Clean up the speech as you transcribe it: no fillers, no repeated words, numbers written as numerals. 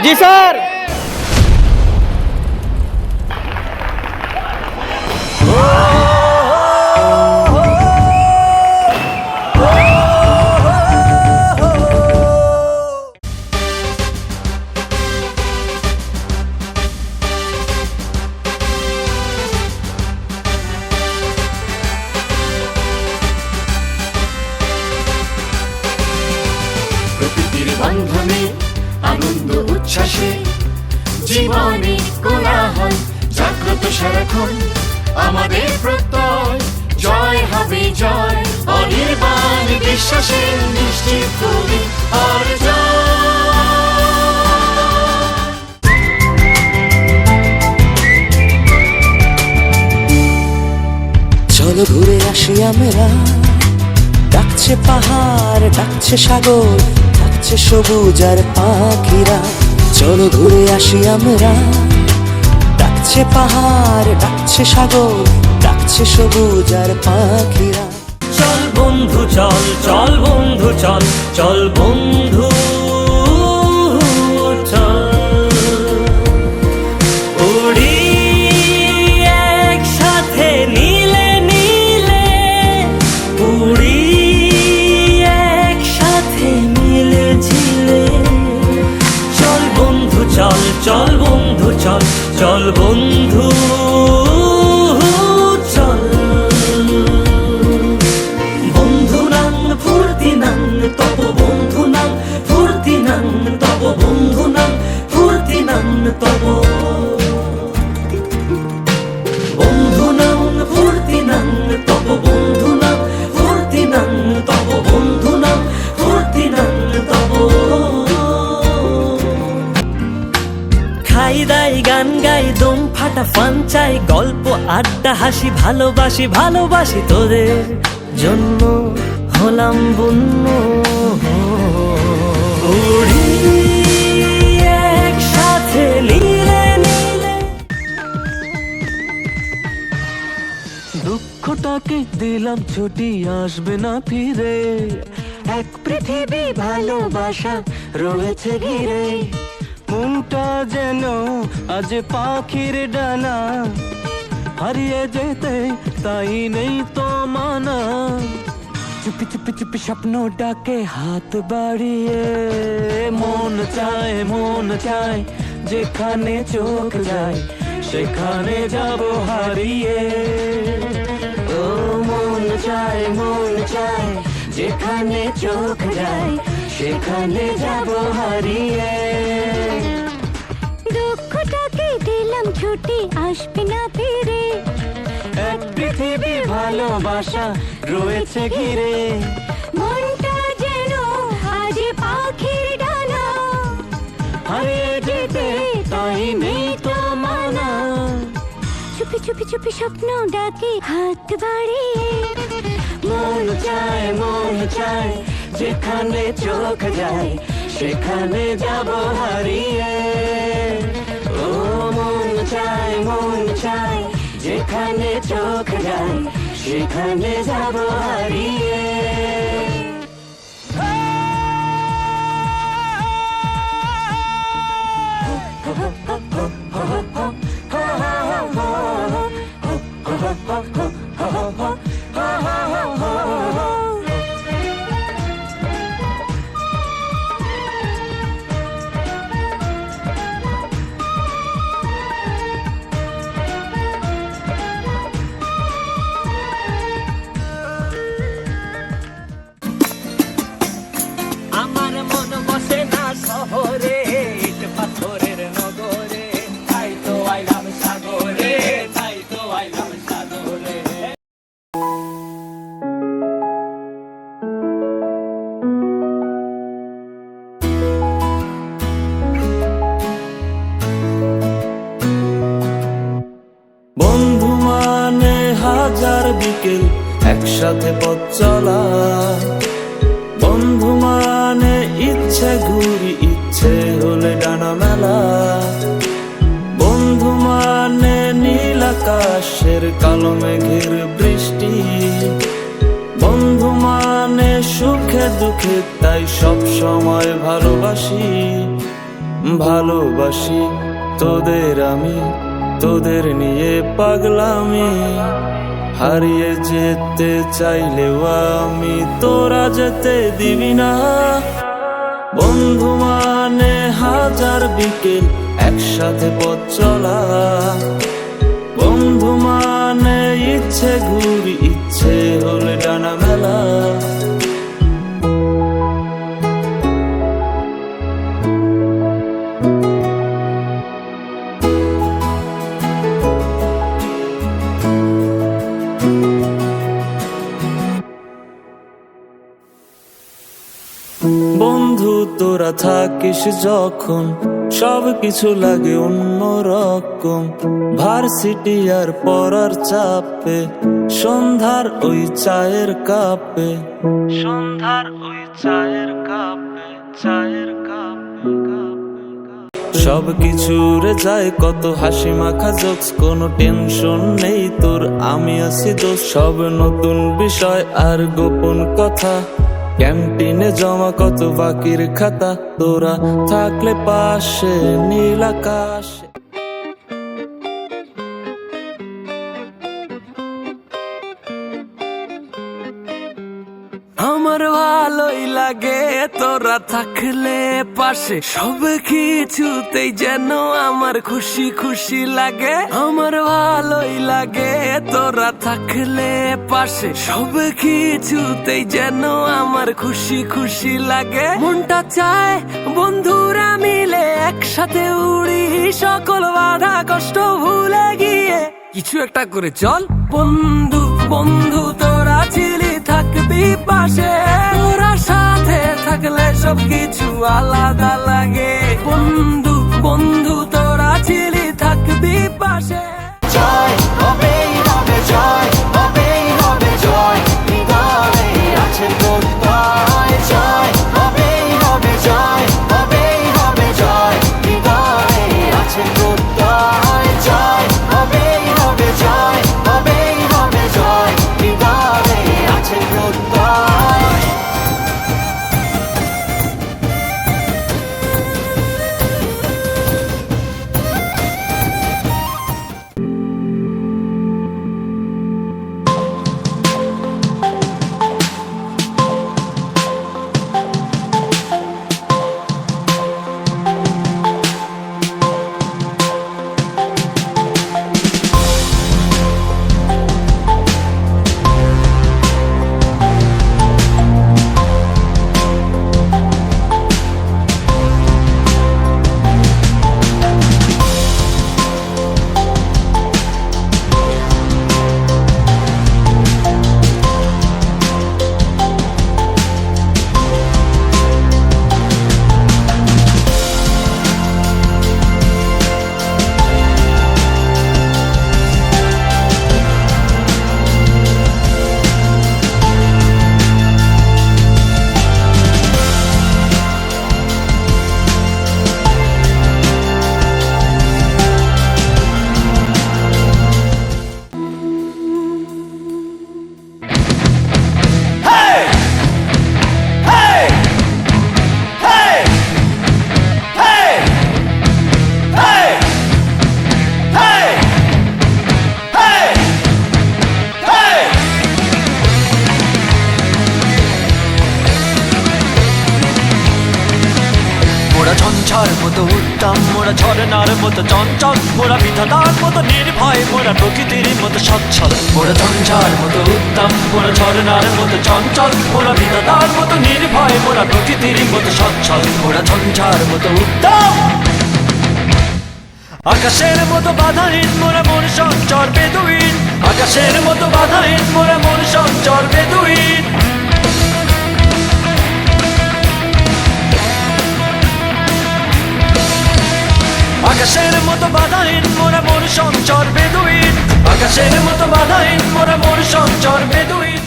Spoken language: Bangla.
জি স্যার। প্রকৃতির বন্ধনে আনন্দ উচ্ছ্বাসে জীবনে কোলাহল জাগ্রত সারাক্ষণ আমাদের প্রত্যয় জয় হবে জয় অনির্বাণ বিশ্বাসে নিশ্চিত করি চলো ঘুরে আসি আমরা, ডাকছে পাহাড় ডাকছে সাগর ডাকছে সবুজ আর পাখিরা। চলো ঘুরে আসি আমরা, ডাকছে পাহাড় ডাকছে সাগর ডাকছে সবুজ আর পাখিরা। চল বন্ধু চল, চল বন্ধু চল, চল বন্ধু চল, উড়ি একসাথে নীলে নীলে, উড়ি একসাথে মিলে ঝিলে। চল বন্ধু চল, চল বন্ধু চল, চল বন্ধু চল। বন্ধু নাং ফুর্তি নাং তব বন্ধু নাং ফুর্তি নাং তব বন্ধু নাং ফুর্তি নাং তব বন্ধু নাং ফুর্তি নাং তব বন্ধু নাং ফুর্তি নাং তব বন্ধু নাং ফুর্তি নাং তব। খাই দাই গান গাই দম ফাটা ফান চাই গল্প আড্ডা হাসি ভালোবাসি ভালোবাসি তোদের জন্য হলাম বন্য। উড়ি একসাথে নীলে নীলে। দুঃখটাকে দিলাম ছুটি আসবে না ফিরে, এক পৃথিবী ভালোবাসা রয়েছে ঘিরে। মনটা যেন আজ পাখির ডানা, হারিয়ে যেতে তাই নেই তো মানা। চুপি চুপি চুপি স্বপ্ন ডাকে হাত বাড়িয়ে, মন চায় যেখানে চোখ যায় সেখানে যাব হারিয়ে। ও মন চায় যেখানে চোখ যায় সেখানে যাব হারিয়ে। দুঃখটাকে দিলাম ছুটি আসবে না ফিরে, এক পৃথিবী ভালোবাসা রয়েছে ঘিরে। মনটা যেন আজ পাখির ডানা, হারিয়ে যেতে তাই নেই তো মানা। চুপি চুপি চুপি স্বপ্ন ডাকে হাত বাড়িয়ে, মন চায় যেখানে চোখ যায় সেখানে যাব হারিয়ে। ও মন চায় যেখানে চোখ যায় সেখানে যাব হারিয়ে। আমার মন বসে না শহরে, ইট পাথরের নগরে, তাই তো আইলাম সাগরে, তাই তো আইলাম সাগরে। বন্ধু মানে হাজার বিকেল একসাথে পথ চলা, বন্ধু মানে ইচ্ছে ঘুরি ইচ্ছে হলে ডানা মেলা। বন্ধু মানে নীল আকাশের কালো মেঘের বৃষ্টি, বন্ধু মানে সুখে দুঃখে তাই সব সময় ভালোবাসি। ভালোবাসি তোদের আমি, তোদের নিয়ে পাগলামি। হারিয়ে যেতে চাইলেও আমি, তোরা যেতে দিবি না। বন্ধু মানে হাজার বিকেল একসাথে পথ চলা, বন্ধু মানে ইচ্ছে ঘুরি ইচ্ছে হলে ডানা মেলা। বন্ধু তোরা থাকিস যখন সব কিছু লাগে অন্যরকম। ভার্সিটি আর পড়ার চাপে, সন্ধ্যার ওই চায়ের কাপে, সন্ধ্যার ওই চায়ের কাপে, চায়ের কাপে, সব কিছু রে যায় কত হাসি মাখা জোকস, কোনো টেনশন নেই তোর আমি আছি দোষ। সব নতুন বিষয় আর গোপন কথা, ক্যান্টিনে জমা কত বাকির খাতা, তোরা থাকলে পাশে নীল আকাশে। আমার ভালোই লাগে তোরা থাকলে পাশে, সব কিছুতেই যেন আমার খুশি খুশি লাগে। আমার ভালোই লাগে তোরা থাকলে পাশে, সব কিছুতেই যেন আমার খুশি খুশি লাগে। মনটা চায় বন্ধুরা মিলে একসাথে উড়ি, সকল বাধা কষ্ট ভুলে গিয়ে কিছু একটা করে চল। বন্ধু বন্ধু তোরা ছিলি থাকবি পাশে, তোরা সাথে থাকলে সব কিছু আলাদা লাগে। বন্ধু বন্ধু তোরা ছিলি থাকবি পাশে। জয় হবেই হবে, জয় হবেই হবে, জয় হৃদয়ে আছে প্রত্যয়। জয় হবেই হবে, জয় হবেই হবে, জয় হৃদয়ে আছে প্রত্যয়। জয় হবেই হবে, জয় হবেই হবে, জয় হৃদয়ে আছে প্রত্যয়। মোরা ঝঞ্ঝার মতো উত্তম, মোরা ঝরনার মতো চঞ্চল, মোরা বিধাতার মতো নির্ভয়, মোরা প্রকৃতির মতো সচ্ছল। মোরা ঝঞ্ঝার মতো উত্তম, মোরা ঝরনার মতো চঞ্চল, মোরা বিধাতার মতো নির্ভয়, মোরা প্রকৃতির মতো সচ্ছল। মোরা ঝঞ্ঝার মতো উত্তম, আকাশের মতো বাধাহীন, মোরা মন সঞ্চর বেদুইন। আকাশের মতো বাধাহীন, মোরা মন সঞ্চর বেদুইন। আকাশের মতো বাধাহীন, মোরা মন সঞ্চর বেদুইন। আকাশের মতো বাধাহীন, মোরা মন সঞ্চর বেদুইন।